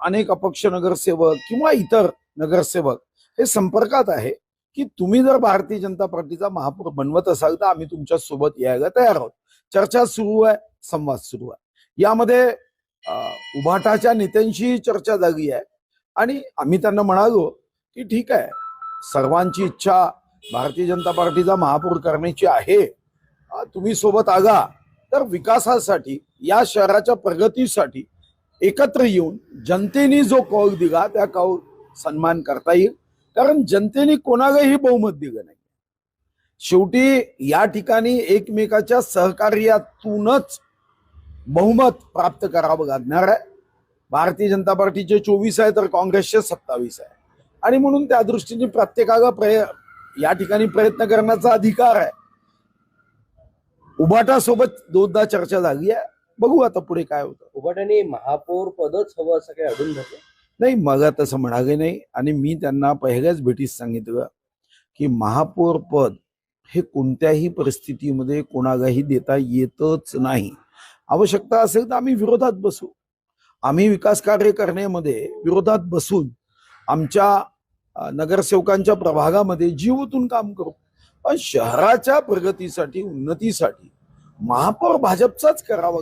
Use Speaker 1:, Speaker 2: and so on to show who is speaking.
Speaker 1: अनेक अपक्ष नगरसेवक किंवा इतर नगरसेवक हे संपर्कात आहे की तुम्ही जर भारतीय जनता पार्टीचा महापौर बनवत असाल तर आम्ही तुमच्या सोबत यायला तयार आहोत. चर्चा सुरू आहे, संवाद सुरू आहे. यामध्ये उभाटाच्या नेत्यांशी चर्चा झाली आहे आणि आम्ही त्यांना म्हणालो की ठीक आहे, सर्वांची इच्छा भारतीय जनता पार्टीचा महापौर करण्याची आहे. तुम्ही सोबत आगा तर विकासासाठी, या शहराच्या प्रगतीसाठी एकत्र येऊन जनतेने जो कौल दिला त्या कौल सन्मान करता येईल. कारण जनतेने कोणालाही बहुमत दिलं नाही. शेवटी या ठिकाणी एकमेकाच्या सहकार्यातूनच बहुमत प्राप्त करावं लागणार आहे. भारतीय जनता पार्टीचे 24 आहे तर काँग्रेसचे 27 आहे आणि म्हणून त्या दृष्टीने प्रत्येकाला या ठिकाणी प्रयत्न करण्याचा अधिकार आहे. उभाटासोबत दोनदा चर्चा झाली आहे, बघू आता पुढे काय होतं.
Speaker 2: उभाटाने महापौर पदच हवं असं काही अडून धरलं
Speaker 1: नाही, मला तसं म्हणाले नाही आणि मी त्यांना पहिल्याच भेटीत सांगितलं की महापौर पद हे कोणत्याही परिस्थितीमध्ये कोणालाही देता येतच नाही. आवश्यकता असेल तर आम्ही विरोधात बसू. आम्ही विकास कार्य करण्यामध्ये विरोधात बसून आमच्या नगरसेवकांच्या प्रभागामध्ये जीवातून काम करू. पण शहराच्या प्रगतीसाठी, उन्नतीसाठी महापौर भाजपचाच करावा.